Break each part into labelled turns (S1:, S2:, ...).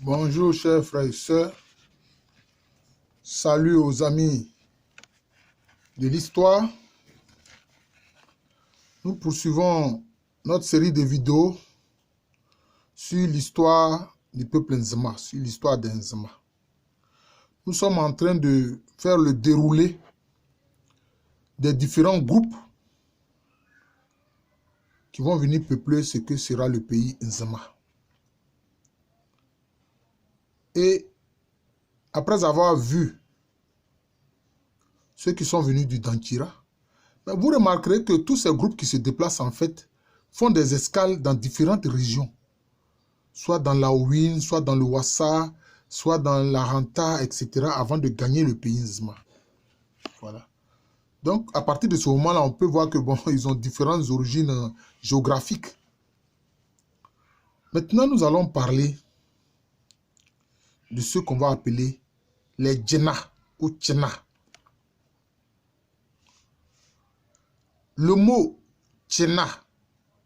S1: Bonjour chers frères et sœurs, salut aux amis de l'histoire. Nous poursuivons notre série de vidéos sur l'histoire du peuple Nzema, sur l'histoire des Nzema. Nous sommes en train de faire le déroulé des différents groupes qui vont venir peupler ce que sera le pays Nzema. Et après avoir vu ceux qui sont venus du Dankira, vous remarquerez que tous ces groupes qui se déplacent en fait font des escales dans différentes régions, soit dans la Ouine, soit dans le Wassa, soit dans la Ranta, etc., avant de gagner le pays Nzema. Voilà. Donc, à partir de ce moment-là, on peut voir que bon, ils ont différentes origines géographiques. Maintenant, nous allons parler de ceux qu'on va appeler les Djena ou Tchena. Le mot Tchena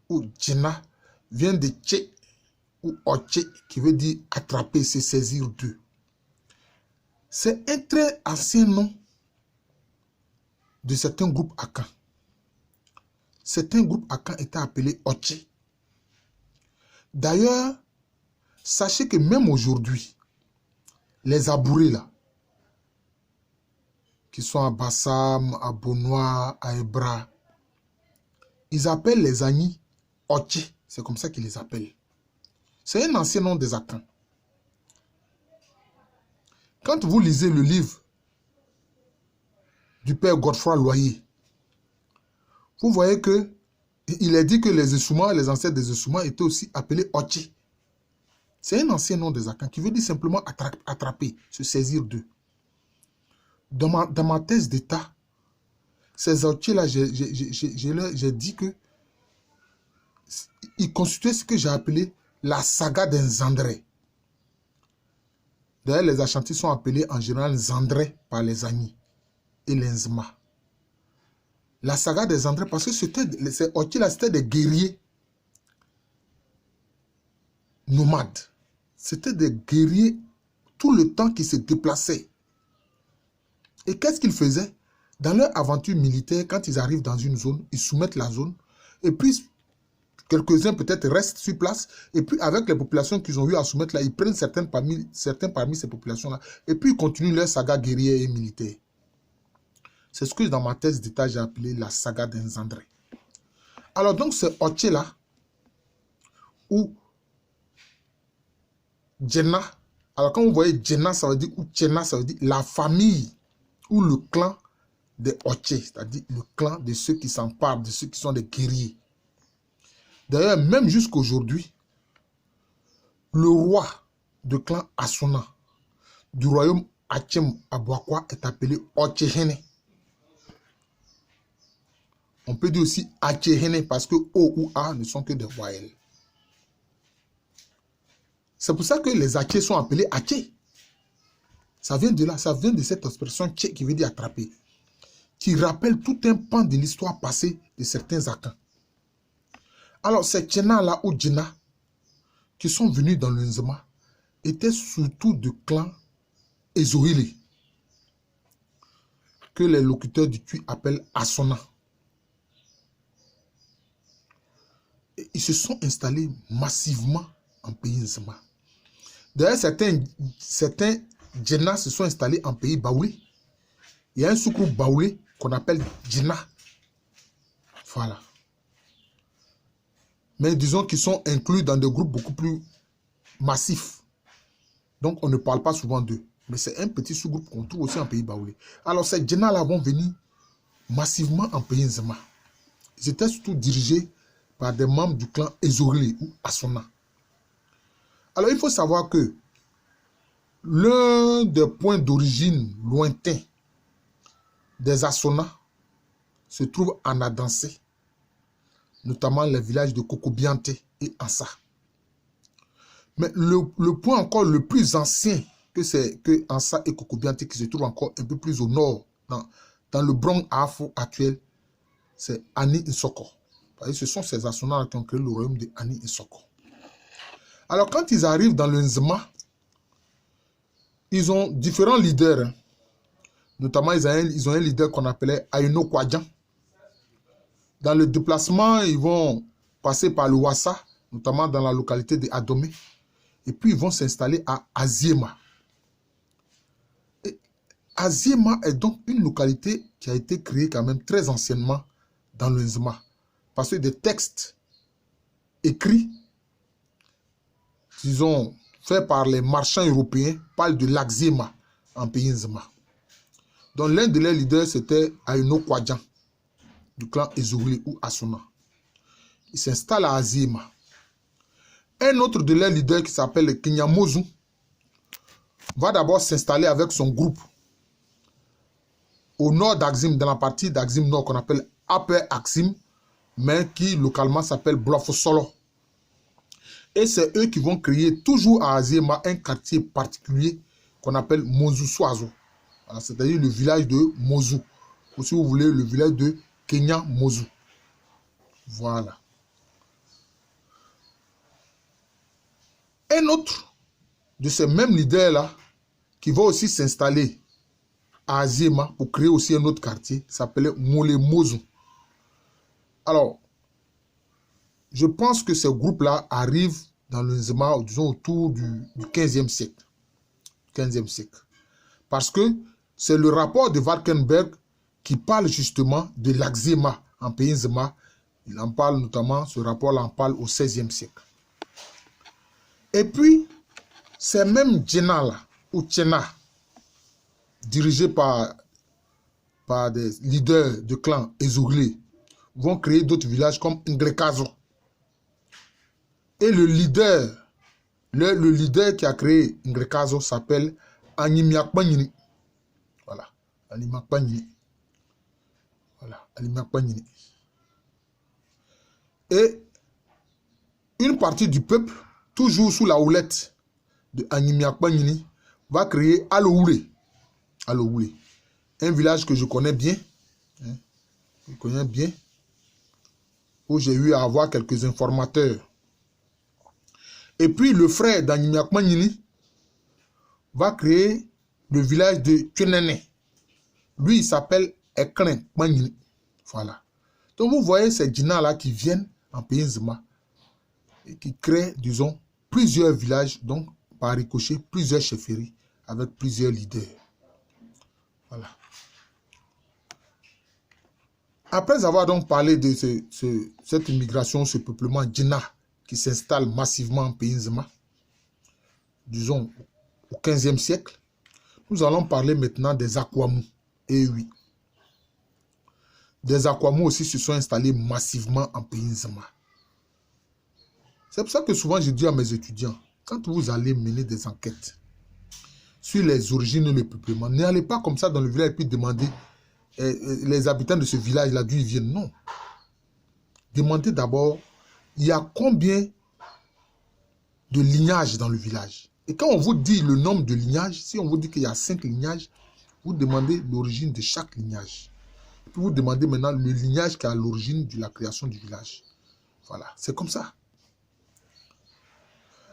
S1: ou Djena vient de Tché ou Oche, qui veut dire attraper, se saisir d'eux. C'est un très ancien nom de certains groupes Akan. Certains groupes Akan étaient appelés Oche. D'ailleurs, sachez que même aujourd'hui, les Abourés là, qui sont à Bassam, à Bonois, à Ebra, ils appellent les Agnis Oche. C'est comme ça qu'ils les appellent. C'est un ancien nom des Akans. Quand vous lisez le livre du père Godefroy Loyer, vous voyez que il est dit que les Essouma, les ancêtres des Essouma étaient aussi appelés Oche. C'est un ancien nom des Akans qui veut dire simplement attraper, se saisir d'eux. Dans ma thèse d'état, ces Oche-là, j'ai dit que ils constituaient ce que j'ai appelé la saga des Nzandré. D'ailleurs, les Ashantis sont appelés en général Nzandré par les Agnis et les Nzema. La saga des Nzandré, parce que ces Oche-là, c'était des guerriers nomades. C'était des guerriers tout le temps qui se déplaçaient. Et qu'est-ce qu'ils faisaient? Dans leur aventure militaire, quand ils arrivent dans une zone, ils soumettent la zone. Et puis, quelques-uns peut-être restent sur place. Et puis, avec les populations qu'ils ont eu à soumettre là, ils prennent certains parmi ces populations-là. Et puis, ils continuent leur saga guerrière et militaire. C'est ce que dans ma thèse d'état, j'ai appelé la saga des Nzandré. Alors, donc, ce Oche-là, ou Djena. Alors, quand vous voyez Djena, ça veut dire, ou Tchena, ça veut dire la famille ou le clan des Oche, c'est-à-dire le clan de ceux qui s'emparent, de ceux qui sont des guerriers. D'ailleurs, même jusqu'aujourd'hui, le roi de clan Asuna du royaume Achem Abouakwa est appelé Ochehene. On peut dire aussi Achehene parce que O ou A ne sont que des voyelles. C'est pour ça que les Aché sont appelés Aché. Ça vient de là, ça vient de cette expression Tché qui veut dire attraper, qui rappelle tout un pan de l'histoire passée de certains Akans. Alors, ces Tchena-là ou Djena qui sont venus dans le Nzema étaient surtout de clans Ezohile, que les locuteurs du Tui appellent Asona. Et ils se sont installés massivement en pays Nzema. D'ailleurs, certains Djena se sont installés en pays Baoulé. Il y a un sous-groupe Baoulé qu'on appelle Djena. Voilà. Mais disons qu'ils sont inclus dans des groupes beaucoup plus massifs. Donc, on ne parle pas souvent d'eux. Mais c'est un petit sous-groupe qu'on trouve aussi en pays Baoulé. Alors, ces Djena-là vont venir massivement en pays Nzema. Ils étaient surtout dirigés par des membres du clan Ezohile ou Asona. Alors, il faut savoir que l'un des points d'origine lointains des Asona se trouve en Adansé, notamment les villages de Kokobiante et Ansa. Mais le point encore le plus ancien que Ansa et Kokobiante, qui se trouve encore un peu plus au nord, dans le Brong Afo actuel, c'est Ani Nsoko. Ce sont ces Asona qui ont créé le royaume de Ani Nsoko. Alors quand ils arrivent dans le Nzema, ils ont différents leaders. Hein. Notamment, ils ont un leader qu'on appelait Aino Kwadjan. Dans le déplacement, ils vont passer par le Wassa, notamment dans la localité de Adomé. Et puis, ils vont s'installer à Aziema. Et Aziema est donc une localité qui a été créée quand même très anciennement dans le Nzema. Parce que des textes écrits, disons, faits par les marchands européens, parlent de l'Axéma en pays Nzema. Donc, l'un de leurs leaders, c'était Aino Kwadjan, du clan Ezouli ou Asuna. Il s'installe à Aziema. Un autre de leurs leaders qui s'appelle Kinyamozu va d'abord s'installer avec son groupe au nord d'Axim, dans la partie d'Axim Nord qu'on appelle Upper Axim, mais qui localement s'appelle Blofosolo. Et c'est eux qui vont créer toujours à Aziema un quartier particulier qu'on appelle Mozu Swazo. C'est-à-dire le village de Mozu. Ou si vous voulez, le village de Kenya Mozu. Voilà. Un autre de ces mêmes leaders-là, qui va aussi s'installer à Aziema pour créer aussi un autre quartier, s'appelait Mole Mozu. Alors, je pense que ces groupes-là arrivent dans le Nzema, disons, autour du 15e siècle. 15e siècle. Parce que c'est le rapport de Valkenberg qui parle justement de l'Axéma en pays Nzema. Il en parle notamment, ce rapport-là en parle au 16e siècle. Et puis, ces mêmes Djena-là, ou Tchena, dirigés par des leaders de clans Ezoglé, vont créer d'autres villages comme Nglekazo. Et le leader qui a créé Nglekazo s'appelle Animyakpanyini. Voilà, Animyakpanyini. Voilà, Animyakpanyini. Et une partie du peuple, toujours sous la houlette de Animyakpanyini, va créer Aloulé. Aloulé. Un village que je connais bien. Hein, je connais bien. Où j'ai eu à avoir quelques informateurs. Et puis le frère d'Animiakmanyini va créer le village de Tchenene. Lui, il s'appelle Ekren Manyini. Voilà. Donc vous voyez ces djinnas-là qui viennent en pays Nzema et qui créent, disons, plusieurs villages, donc par ricochet, plusieurs chefferies avec plusieurs leaders. Voilà. Après avoir donc parlé de cette immigration, ce peuplement djinna qui s'installe massivement en pays Nzema, disons au 15e siècle, nous allons parler maintenant des Akwamou. Et oui, des Akwamou aussi se sont installés massivement en pays Nzema. C'est pour ça que souvent je dis à mes étudiants, quand vous allez mener des enquêtes sur les origines et le peuplement, n'allez pas comme ça dans le village et puis demander les habitants de ce village-là d'où ils viennent. Non. Demandez d'abord, il y a combien de lignages dans le village. Et quand on vous dit le nombre de lignages, si on vous dit qu'il y a 5 lignages, vous demandez l'origine de chaque lignage. Puis vous demandez maintenant le lignage qui est à l'origine de la création du village. Voilà, c'est comme ça.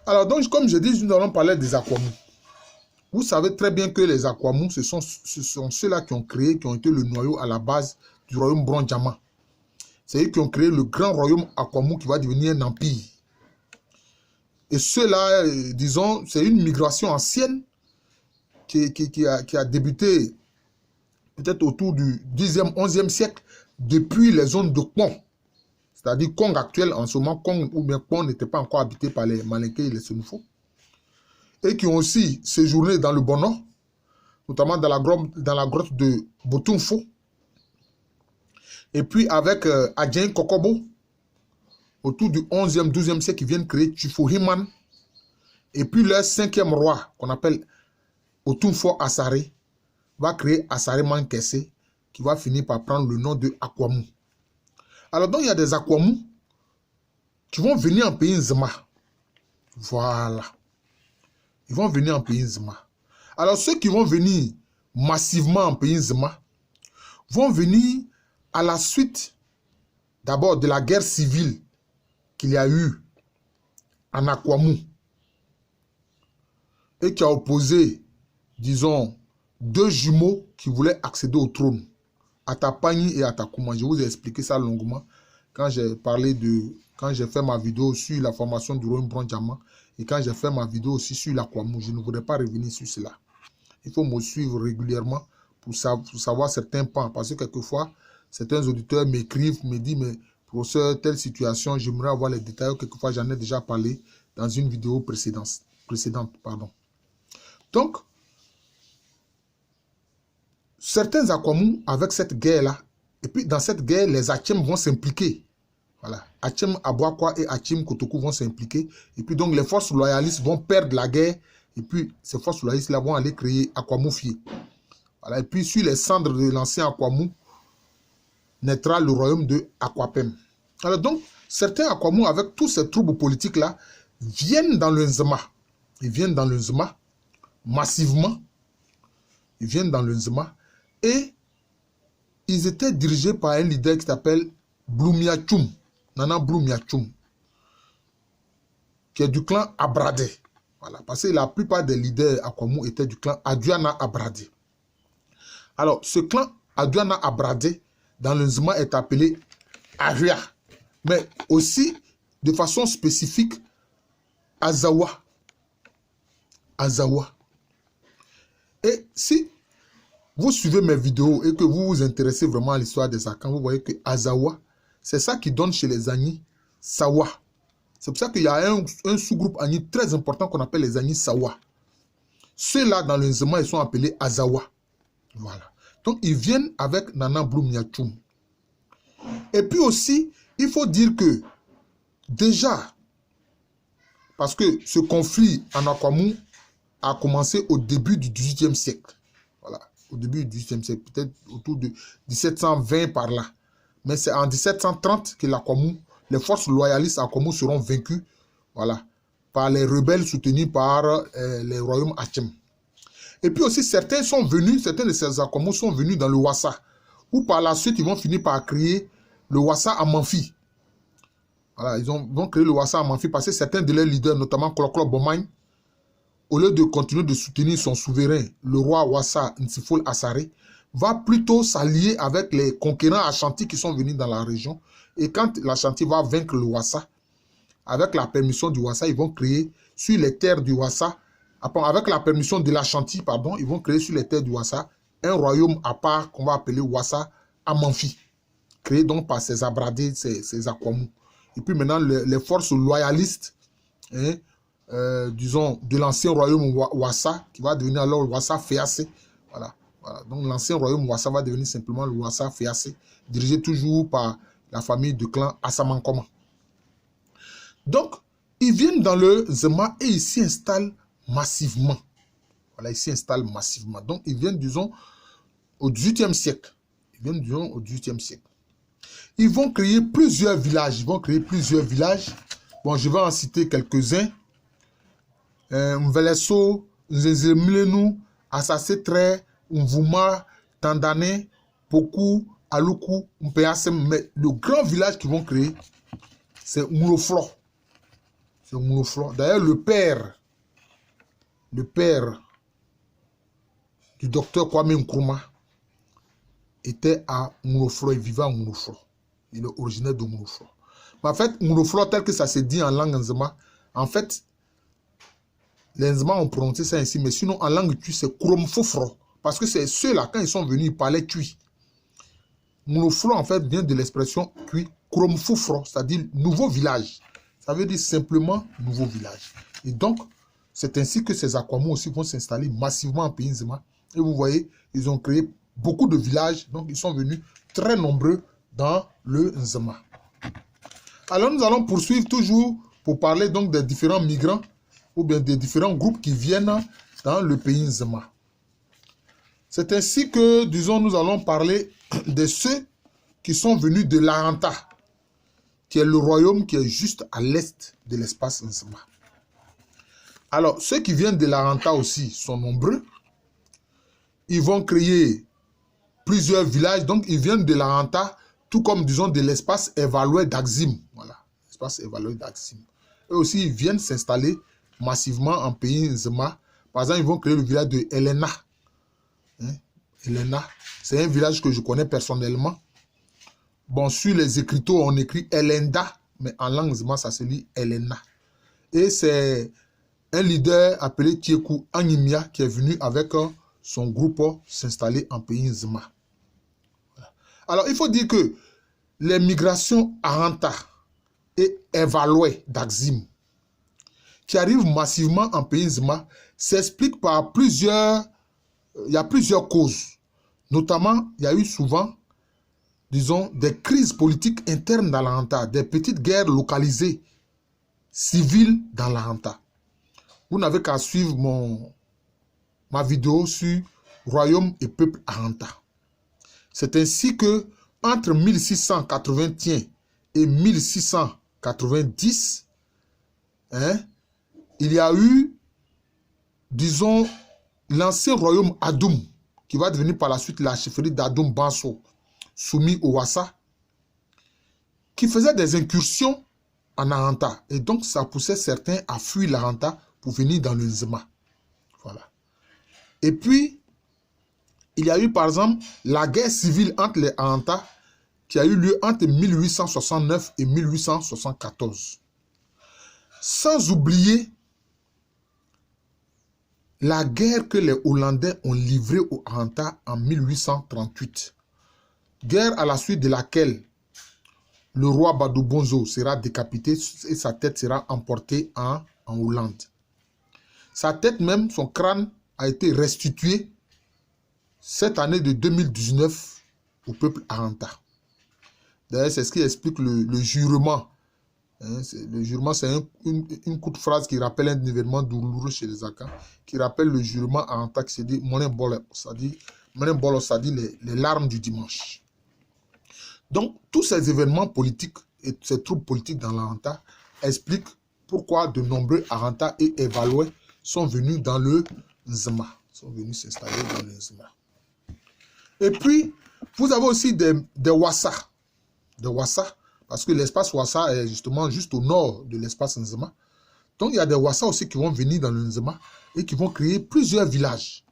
S1: Alors donc, comme je dis, nous allons parler des Akwamou. Vous savez très bien que les Akwamou, ce sont ceux-là qui ont créé, qui ont été le noyau à la base du royaume Brandjama. C'est eux qui ont créé le grand royaume Akwamou qui va devenir un empire. Et ceux-là, disons, c'est une migration ancienne qui a débuté peut-être autour du 10e, 11e siècle, depuis les zones de Kong. C'est-à-dire Kong actuel, en ce moment, Kong ou bien Kong n'était pas encore habité par les Malinké et les Senufo. Et qui ont aussi séjourné dans le Bono, notamment dans la grotte de Botumfo. Et puis avec Adjen Kokobo, autour du 11e, 12e siècle, ils viennent créer Tufohiman. Et puis leur 5e roi, qu'on appelle Otumfo Asare, va créer Asare Mankese, qui va finir par prendre le nom de Akwamou. Alors donc il y a des Akwamou qui vont venir en pays Nzema. Voilà. Ils vont venir en pays Nzema. Alors ceux qui vont venir massivement en pays Nzema vont venir à la suite d'abord de la guerre civile qu'il y a eu en Akwamou et qui a opposé, disons, deux jumeaux qui voulaient accéder au trône, Atapani et Atakuma. Je vous ai expliqué ça longuement quand j'ai parlé de, quand j'ai fait ma vidéo sur la formation du royaume bronze diamant et quand j'ai fait ma vidéo aussi sur l'Akwamou. Je ne voudrais pas revenir sur cela. Il faut me suivre régulièrement pour savoir certains pans, parce que quelquefois, certains auditeurs m'écrivent, me disent, mais professeur, telle situation, j'aimerais avoir les détails. Quelquefois, j'en ai déjà parlé dans une vidéo précédente. Donc, certains Akwamou, avec cette guerre-là, et puis dans cette guerre, les Achem vont s'impliquer. Voilà. Achem Abouakwa et Achem Kotokou vont s'impliquer. Et puis donc, les forces loyalistes vont perdre la guerre. Et puis, ces forces loyalistes-là vont aller créer Akwamou Fié. Voilà. Et puis, sur les cendres de l'ancien Akwamou, naîtra le royaume de Akwapem. Alors donc, certains Akwamou, avec tous ces troubles politiques-là, viennent dans le Nzema. Ils viennent dans le Nzema, massivement. Ils viennent dans le Nzema. Et ils étaient dirigés par un leader qui s'appelle Blumia Tchoum, Nana Blumia Tchoum, qui est du clan Abradé. Voilà, parce que la plupart des leaders Akwamou étaient du clan Aduana Abradé. Alors, ce clan Aduana Abradé, dans le Nzema, est appelé Aria, mais aussi, de façon spécifique, Azawa. Azawa. Et si vous suivez mes vidéos et que vous vous intéressez vraiment à l'histoire des Akans, vous voyez que Azawa, c'est ça qui donne chez les Agnis Sawa. C'est pour ça qu'il y a un sous-groupe Agnis très important qu'on appelle les Agnis Sawa. Ceux-là, dans le Nzema, ils sont appelés Azawa. Voilà. Donc, ils viennent avec Nana Blumia Tchoum. Et puis aussi, il faut dire que, déjà, parce que ce conflit en Akwamou a commencé au début du XVIIIe siècle. Voilà. Au début du XVIIIe siècle, peut-être autour de 1720 par là. Mais c'est en 1730 que l'Akwamou, les forces loyalistes Akwamou seront vaincues, voilà, par les rebelles soutenus par les royaumes Achem. Et puis aussi, certains de ces Akwamou sont venus dans le Wassa, où par la suite, ils vont finir par créer le Wassa à Manfi. Voilà, ils vont créer le Wassa à Manfi parce que certains de leurs leaders, notamment Kloklo Bomagne, au lieu de continuer de soutenir son souverain, le roi Wassa Nsifol Assare, va plutôt s'allier avec les conquérants Ashanti qui sont venus dans la région. Et quand l'Ashanti va vaincre le Wassa, avec la permission du Wassa, ils vont créer sur les terres du Wassa, avec la permission de l'Ashanti, pardon, ils vont créer sur les terres du Wassa un royaume à part qu'on va appeler Wassa Amanfi, créé donc par ces Abradés, ces Akwamou. Et puis maintenant, les forces loyalistes, hein, disons, de l'ancien royaume Wassa, qui va devenir alors le Wassa Féacé. Voilà. Voilà. Donc l'ancien royaume Wassa va devenir simplement le Wassa Féacé, dirigé toujours par la famille du clan Asamankoma. Donc, ils viennent dans le Nzema et ils s'y installent massivement. Voilà, ils s'y installent massivement. Donc, ils viennent, disons, au XVIIIe siècle. Ils viennent, disons, au XVIIIe siècle. Ils vont créer plusieurs villages. Bon, je vais en citer quelques-uns. Mveleso, Nzezemilenu, Assasetre, Mvuma, Tandane, Poku, Aluku, Mpeasem. Mais le grand village qu'ils vont créer, c'est Mouloflo. C'est Mouloflo. D'ailleurs, le père du docteur Kwame Nkrumah était à Mouloflo. Il vivait à Mouloflo. Il est originaire de Mouloflo. Mais en fait, Mouloflo, tel que ça se dit en langue Nzema, en fait, les Nzema ont prononcé ça ainsi, mais sinon en langue tui, c'est Kuromfofro. Parce que c'est ceux-là, quand ils sont venus, ils parlaient tui. Mouloflo, en fait, vient de l'expression tui, Kuromfofro, c'est-à-dire nouveau village. Ça veut dire simplement nouveau village. Et donc, c'est ainsi que ces Akwamou aussi vont s'installer massivement en pays Nzema. Et vous voyez, ils ont créé beaucoup de villages, donc ils sont venus très nombreux dans le Nzema. Alors nous allons poursuivre toujours pour parler donc des différents migrants ou bien des différents groupes qui viennent dans le pays Nzema. C'est ainsi que, disons, nous allons parler de ceux qui sont venus de l'Aranta, qui est le royaume qui est juste à l'est de l'espace Nzema. Alors, ceux qui viennent de l'Aranta aussi sont nombreux. Ils vont créer plusieurs villages, donc ils viennent de l'Aranta, tout comme, disons, de l'espace évalué d'Axim. Voilà, l'espace évalué d'Axim. Eux aussi, ils viennent s'installer massivement en pays Nzema Par exemple, ils vont créer le village de Elena. Hein? Elena, c'est un village que je connais personnellement. Bon, sur les écriteaux, on écrit Elenda, mais en langue Zema, ça se lit Elena. Et c'est un leader appelé Tiekou Animia qui est venu avec son groupe s'installer en pays Zema. Voilà. Alors, il faut dire que les migrations Aranta et Evaloué d'Axim, qui arrivent massivement en pays Zema, s'expliquent par plusieurs... Il y a plusieurs causes. Notamment, il y a eu souvent, disons, des crises politiques internes dans la Hanta, des petites guerres localisées, civiles dans la Hanta. Vous n'avez qu'à suivre ma vidéo sur Royaume et Peuple Aranta. C'est ainsi que, entre 1681 et 1690, hein, il y a eu, disons, l'ancien royaume Adoum, qui va devenir par la suite la chefferie d'Adoum Banso, soumis au Wassa, qui faisait des incursions en Aranta. Et donc, ça poussait certains à fuir l'Aranta pour venir dans le Nzema. Voilà. Et puis, il y a eu, par exemple, la guerre civile entre les Aranta, qui a eu lieu entre 1869 et 1874. Sans oublier la guerre que les Hollandais ont livrée aux Aranta en 1838. Guerre à la suite de laquelle le roi Badou Bonzo sera décapité et sa tête sera emportée en Hollande. Sa tête même, son crâne, a été restitué cette année de 2019 au peuple Aranta. D'ailleurs, c'est ce qui explique le jurement. Hein, le jurement, c'est une courte phrase qui rappelle un événement douloureux chez les Akans, qui rappelle le jurement Aranta qui se dit Monen Bolo, ça dit les larmes du dimanche. Donc, tous ces événements politiques et ces troubles politiques dans l'Aranta expliquent pourquoi de nombreux Aranta et Evaloué sont venus dans le Nzema, sont venus s'installer dans le Nzema. Et puis, vous avez aussi des Wassa. Des Wassa, parce que l'espace Wassa est justement juste au nord de l'espace Nzema. Donc, il y a des Wassa aussi qui vont venir dans le Nzema et qui vont créer plusieurs villages.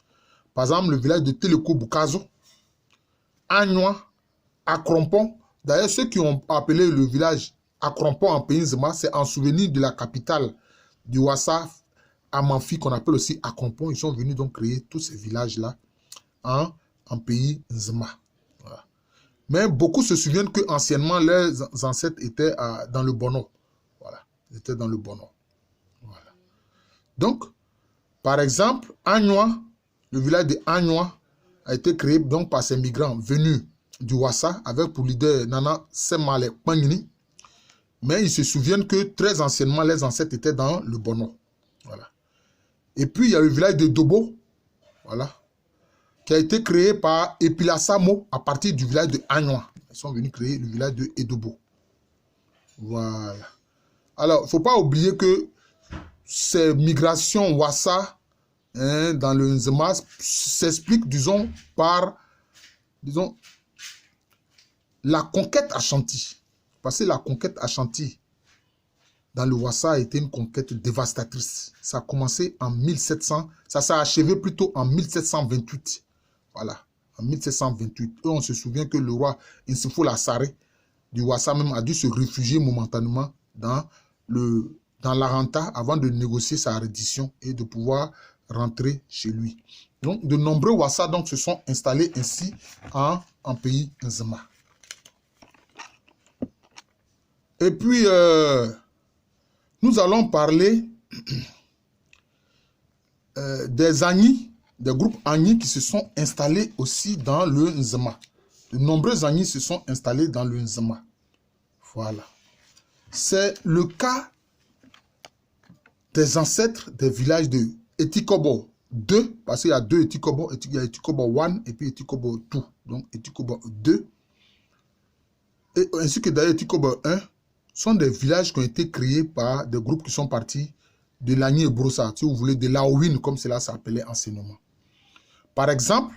S1: Par exemple, le village de Teleko Bukazo, Agnoa, Akrompon. D'ailleurs, ceux qui ont appelé le village Akrompon en pays Nzema, c'est en souvenir de la capitale du Wassa, Amanfi, qu'on appelle aussi Akrompon. Ils sont venus donc créer tous ces villages-là en pays Nzema. Voilà. Mais beaucoup se souviennent qu'anciennement, leurs ancêtres étaient dans le Bono. Voilà. Ils étaient dans le Bono. Voilà. Donc, par exemple, Agnoa, le village de Agnoa a été créé donc par ces migrants venus du Wassa avec pour leader Nana Semale Pangini. Mais ils se souviennent que très anciennement, les ancêtres étaient dans le Bono. Voilà. Et puis, il y a le village de Dobo. Voilà. Qui a été créé par Epilasamo à partir du village de Agnoa. Ils sont venus créer le village de Edobo. Voilà. Alors, il ne faut pas oublier que ces migrations Wassa dans le Nzema s'expliquent, disons, par, disons, la conquête Ashanti. Parce que la conquête Ashanti dans le Wassa a été une conquête dévastatrice. Ça a commencé en 1700, ça s'est achevé plutôt en 1728. Voilà, en 1728. Et on se souvient que le roi Nsifo Lassare du Wassa même a dû se réfugier momentanément dans l'Aranta avant de négocier sa reddition et de pouvoir rentrer chez lui. Donc, de nombreux Wassa donc, se sont installés ainsi en pays Nzema. Et puis, nous allons parler des Agnis, des groupes Agnis qui se sont installés aussi dans le Nzema. De nombreux Agnis se sont installés dans le Nzema. Voilà. C'est le cas des ancêtres des villages de Etikobo 2, parce qu'il y a deux Etikobo, il y a Etikobo 1 et puis Etikobo 2. Donc Etikobo 2, et ainsi que d'ailleurs Etikobo 1, sont des villages qui ont été créés par des groupes qui sont partis de Lagny et Brossa, si vous voulez, de Laouine, comme cela s'appelait anciennement. Par exemple,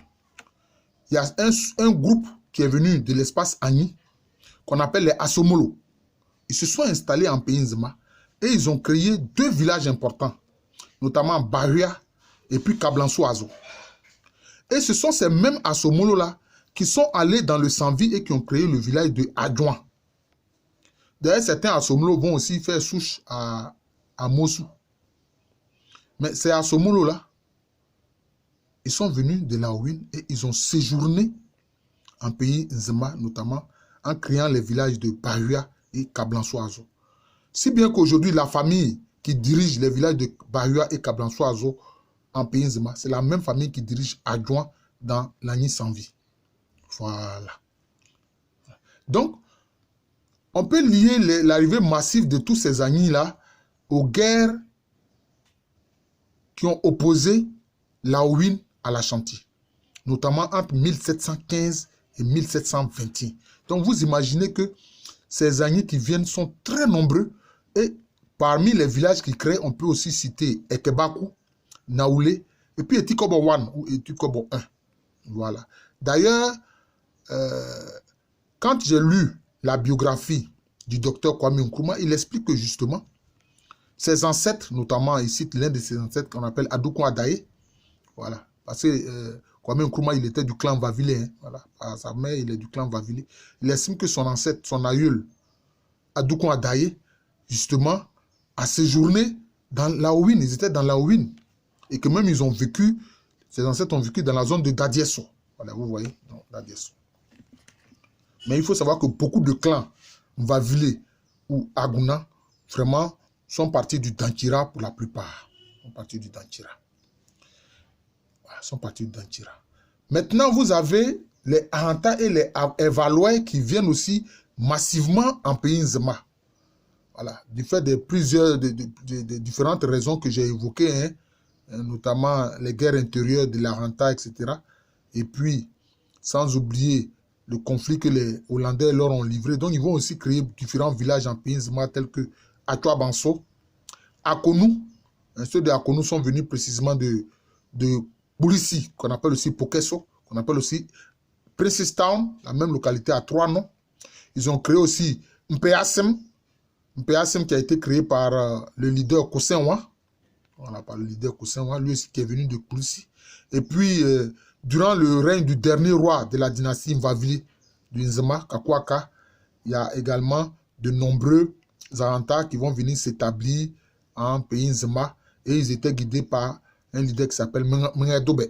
S1: il y a un groupe qui est venu de l'espace Agni, qu'on appelle les Asomolo. Ils se sont installés en pays Nzema et ils ont créé deux villages importants, notamment Baria et puis Kablansoazo. Et ce sont ces mêmes Asomolo-là qui sont allés dans le Sanvi et qui ont créé le village de Adjouan. D'ailleurs, certains Asomolo vont aussi faire souche à Mossou. Mais ces Asomolo-là, ils sont venus de Laouin et ils ont séjourné en pays Nzema, notamment en créant les villages de Bahua et Kablansoazo. Si bien qu'aujourd'hui, la famille qui dirige les villages de Bahua et Kablansoazo en pays Nzema, c'est la même famille qui dirige Adjouan dans l'Agni Sanvi. Voilà. Donc, on peut lier l'arrivée massive de tous ces Agnis-là aux guerres qui ont opposé Laouin à l'Ashanti, notamment entre 1715 et 1721. Donc, vous imaginez que ces Agnis qui viennent sont très nombreux et parmi les villages qu'ils créent, on peut aussi citer Ekebaku, Naoulé et puis Etikobo 1 ou Etikobo 1. Voilà. D'ailleurs, quand j'ai lu la biographie du docteur Kwame Nkrumah, il explique que justement, ses ancêtres, notamment, il cite l'un de ses ancêtres qu'on appelle Adoukou Adaye. Voilà. Parce que Kwame Nkrumah, il était du clan Vavile. Hein, voilà. Sa mère, il est du clan Vavile. Il estime que son ancêtre, son aïeul, Adoukou Adaye, justement, a séjourné dans Laouin. Ils étaient dans Laouin. Et que même ils ont vécu, ses ancêtres ont vécu dans la zone de Dadiesso. Voilà, vous voyez, Dadiesso. Mais il faut savoir que beaucoup de clans, Mvavile ou Aguna, vraiment, sont partis du Dankira pour la plupart. Sont partis du Dankira. Voilà, sont partis du Dankira. Maintenant, vous avez les Ahanta et les Evalouais qui viennent aussi massivement en pays Nzema. Voilà, du fait de plusieurs, de différentes raisons que j'ai évoquées, hein, notamment les guerres intérieures de l'Ahanta, etc. Et puis, sans oublier le conflit que les Hollandais leur ont livré. Donc, ils vont aussi créer différents villages en pays Nzema tels que Atoabanso, Akonou. Ceux de Akonou sont venus précisément de Boulissi, qu'on appelle aussi Pokesso, qu'on appelle aussi Princess Town, la même localité à 3 noms. Ils ont créé aussi Mpeasem qui a été créé par le leader Kosenwa. Voilà, par le leader Kosenwa, lui aussi qui est venu de Boulissi. Et puis, durant le règne du dernier roi de la dynastie Mvavili, du Nzema, Kakwaka, il y a également de nombreux Zaranta qui vont venir s'établir en pays Nzema et ils étaient guidés par un leader qui s'appelle Mngedobe.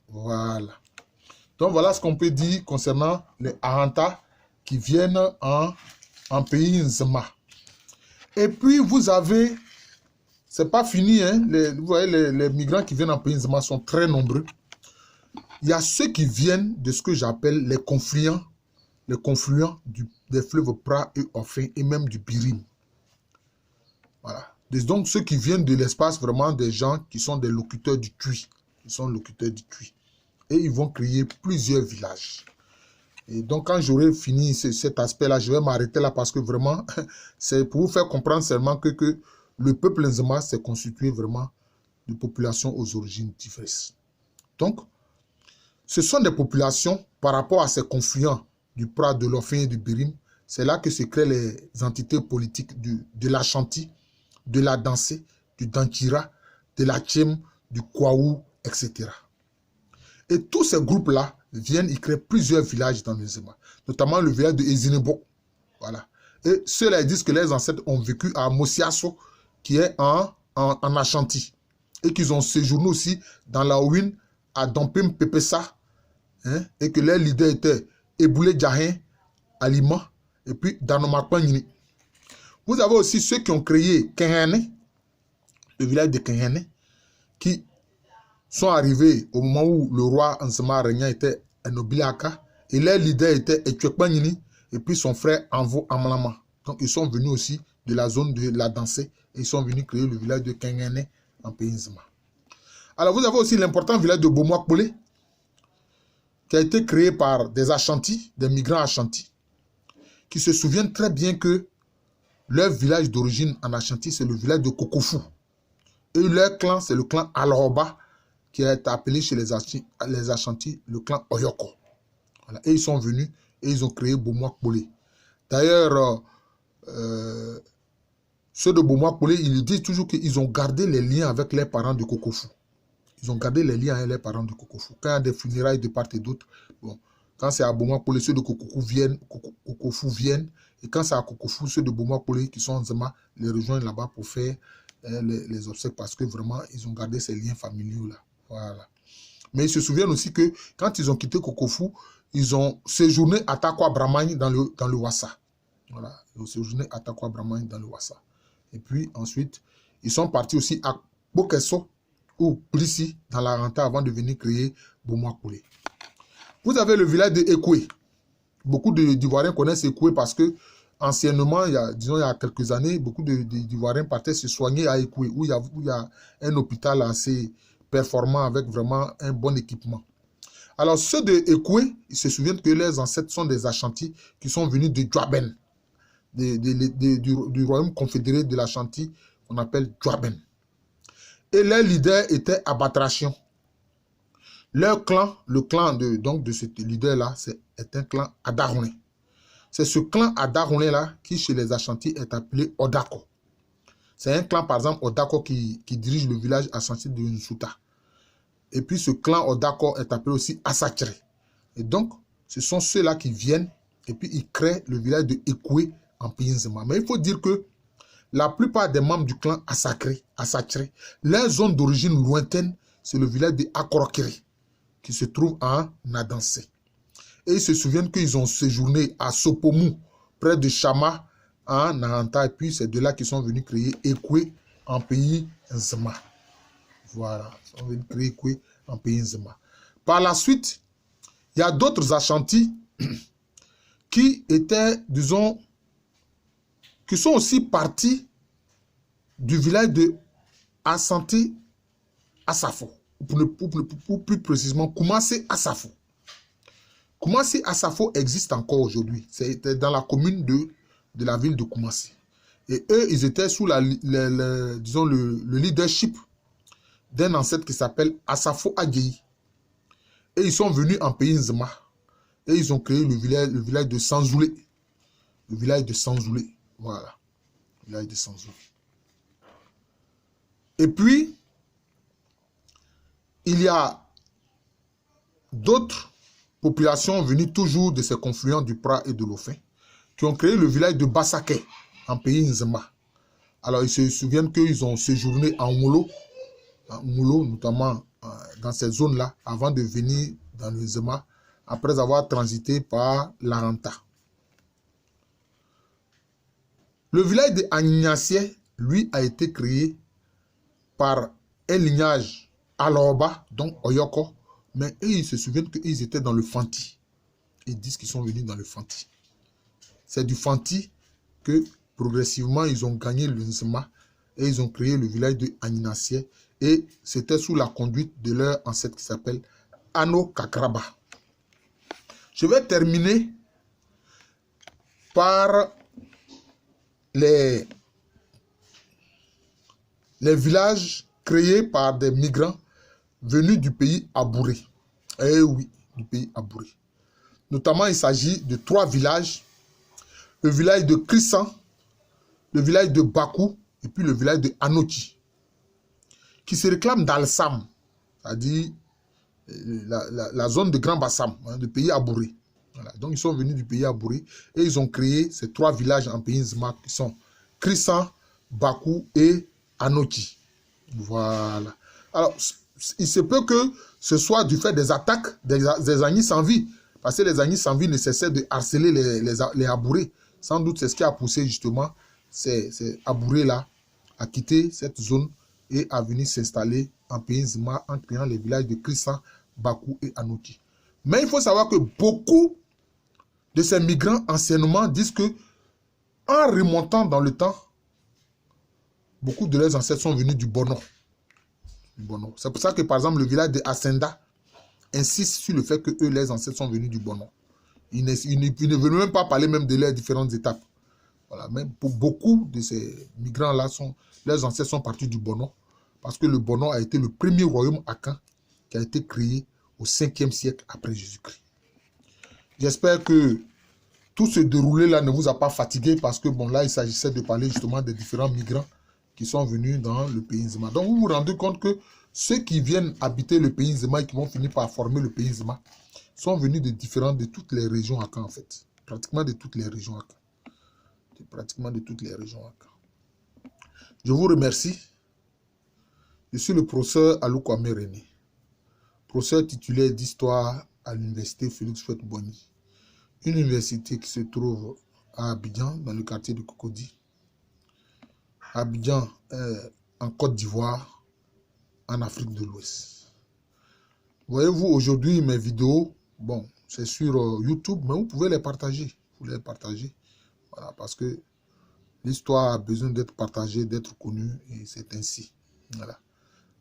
S1: Voilà. Donc voilà ce qu'on peut dire concernant les Aranta qui viennent en pays Nzema. Et puis vous avez, c'est pas fini, hein, vous voyez les migrants qui viennent en pays Nzema sont très nombreux. Il y a ceux qui viennent de ce que j'appelle les confluents des fleuves Pra et Ofin et même du Birim. Voilà. Donc ceux qui viennent de l'espace, vraiment des gens qui sont des locuteurs du Tui. Ils sont locuteurs du Tui. Et ils vont créer plusieurs villages. Et donc quand j'aurai fini cet aspect-là, je vais m'arrêter là parce que vraiment, c'est pour vous faire comprendre seulement que le peuple Nzema s'est constitué vraiment de populations aux origines diverses. Donc, ce sont des populations par rapport à ces confluents du Pra, de l'Ofin et du Birim. C'est là que se créent les entités politiques de l'Ashanti, de la Dansé, du Dankira, de la Tchem, du Kwaou, etc. Et tous ces groupes-là viennent y créer plusieurs villages dans le Nzema, notamment le village de Ezinebo. Voilà. Et ceux-là disent que les ancêtres ont vécu à Mosiaso, qui est en Ashanti, et qu'ils ont séjourné aussi dans la Ouin, à Dampim Pepesa, hein, et que les leaders étaient Eboulé Djahin, Alima, et puis Danomakpanyini. Vous avez aussi ceux qui ont créé Kenyane, le village de Kenyane, qui sont arrivés au moment où le roi Nzema régnait était Enobiliaka, et les leaders étaient Etchekpanyini, et puis son frère Anvo Amlama. Donc ils sont venus aussi de la zone de la Dansé, et ils sont venus créer le village de Kenyane en pays Nzema. Alors vous avez aussi l'important village de Bomoakpolé, qui a été créé par des Ashantis, des migrants Ashantis, qui se souviennent très bien que leur village d'origine en Ashanti, c'est le village de Kokofu. Et leur clan, c'est le clan Alroba, qui est appelé chez les Ashantis le clan Oyoko. Voilà. Et ils sont venus et ils ont créé Bomoakpolé. D'ailleurs, ceux de Bomoakpolé, ils disent toujours qu'ils ont gardé les liens avec les parents de Kokofu. ils ont gardé les liens avec les parents de Kokofu. Quand il y a des funérailles de part et d'autre, bon, quand c'est à Bomakole, ceux de Kokofu viennent, et quand c'est à Kokofu, ceux de Bomakole qui sont en Nzema, les rejoignent là-bas pour faire les obsèques parce que vraiment, ils ont gardé ces liens familiaux là. Voilà. Mais ils se souviennent aussi que quand ils ont quitté Kokofu, ils ont séjourné à Takwa Brahmani dans le Wassa. Voilà, ils ont séjourné à Takwa Brahmani dans le Wassa. Et puis ensuite, ils sont partis aussi à Bokesso ou Plissi dans la Renta avant de venir créer Bomakole. Vous avez le village de Ekwe. Beaucoup d'Ivoiriens connaissent Ekwe parce que anciennement, il y a quelques années, beaucoup d'Ivoiriens partaient se soigner à Ekwe, où il y a un hôpital assez performant avec vraiment un bon équipement. Alors, ceux de Ekwe, ils se souviennent que leurs ancêtres sont des Ashanti qui sont venus de Djuaben, du royaume confédéré de l'Ashanti, qu'on appelle Djuaben. Et leur leader était Abatration. Leur clan, le clan de ce leader-là, est un clan Adaroné. C'est ce clan Adaroné-là qui, chez les Ashanti, est appelé Odako. C'est un clan, par exemple, Odako qui dirige le village Ashanti de Nsuta. Et puis ce clan Odako est appelé aussi Asachre. Et donc, ce sont ceux-là qui viennent et puis ils créent le village de Ekwe en Pays Nzema. Mais il faut dire que la plupart des membres du clan Asachre, leur zone d'origine lointaine, c'est le village de Akorokere, qui se trouve en Nadansé. Et ils se souviennent qu'ils ont séjourné à Sopomu, près de Chama, en Naranta. Et puis c'est de là qu'ils sont venus créer Ekwe en Pays Nzema. Voilà, ils sont venus créer Ekwe en Pays Nzema. Par la suite, il y a d'autres Ashanti qui étaient, disons, qui sont aussi partis du village de Asante Asafo. Pour plus précisément, Koumassi Asafo. Koumassi Asafo existe encore aujourd'hui. C'était dans la commune de la ville de Koumassi. Et eux, ils étaient sous disons le leadership d'un ancêtre qui s'appelle Asafo Adjei. Et ils sont venus en Pays Nzema. Et ils ont créé le village de Sanzoulé. Le village de Sanzoulé. Voilà. Le village de Sanzoulé. Et puis, il y a d'autres populations venues toujours de ces confluents du Pra et de l'Ofin qui ont créé le village de Bassaké en Pays Nzema. Alors, ils se souviennent qu'ils ont séjourné en Moulo, notamment dans cette zone-là, avant de venir dans le Nzema, après avoir transité par l'Aranta. Le village de Agnassié, lui, a été créé par un lignage Aloba, donc Oyoko, mais eux, ils se souviennent qu'ils étaient dans le Fanti. Ils disent qu'ils sont venus dans le Fanti. C'est du Fanti que progressivement, ils ont gagné le Nzema et ils ont créé le village de Agnassié. Et c'était sous la conduite de leur ancêtre qui s'appelle Ano Kakraba. Je vais terminer par les villages créés par des migrants venus du pays Abouré. Eh oui, du pays Abouré. Notamment, il s'agit de 3 villages. Le village de Krissan, le village de Bakou et puis le village de Anoti, qui se réclament d'Al-Sam, c'est-à-dire la zone de Grand Bassam, du pays Abouré. Voilà. Donc, ils sont venus du pays Abouré et ils ont créé ces 3 villages en pays Nzema qui sont Krissan, Bakou et Anoti. Voilà. Alors, il se peut que ce soit du fait des attaques des Agnis sans vie, parce que les Agnis sans vie ne cessaient de harceler les Abourés. Sans doute, c'est ce qui a poussé justement ces Abourés-là à quitter cette zone et à venir s'installer en pays Nzema en créant les villages de Krissan, Bakou et Anoti. Mais il faut savoir que beaucoup de ces migrants anciennement disent que en remontant dans le temps, beaucoup de leurs ancêtres sont venus du Bono. C'est pour ça que par exemple le village de Asenda insiste sur le fait que eux, les ancêtres sont venus du Bono. Ils ne veulent même pas parler même de leurs différentes étapes. Voilà. Même pour beaucoup de ces migrants-là, leurs ancêtres sont partis du Bono parce que le Bono a été le premier royaume akan qui a été créé au 5e siècle après Jésus-Christ. J'espère que tout ce déroulé-là ne vous a pas fatigué parce que bon, là, il s'agissait de parler justement des différents migrants qui sont venus dans le pays Nzema. Donc, vous vous rendez compte que ceux qui viennent habiter le pays Nzema et qui vont finir par former le pays Nzema sont venus de toutes les régions Aka en fait. Pratiquement de toutes les régions Aka. Pratiquement de toutes les régions Aka. Je vous remercie. Je suis le professeur Alou Kwame René, professeur titulaire d'histoire à l'université Félix Houphouët-Boigny, une université qui se trouve à Abidjan, dans le quartier de Cocody. Abidjan, en Côte d'Ivoire, en Afrique de l'Ouest. Voyez-vous, aujourd'hui, mes vidéos, bon, c'est sur YouTube, mais vous pouvez les partager. Vous les partagez. Voilà, parce que l'histoire a besoin d'être partagée, d'être connue, et c'est ainsi. Voilà.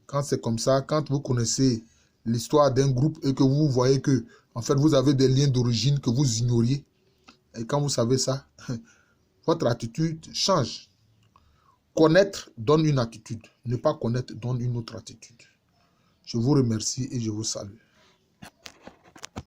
S1: Quand c'est comme ça, quand vous connaissez l'histoire d'un groupe et que vous voyez que, en fait, vous avez des liens d'origine que vous ignoriez, et quand vous savez ça, votre attitude change. Connaître donne une attitude. Ne pas connaître donne une autre attitude. Je vous remercie et je vous salue.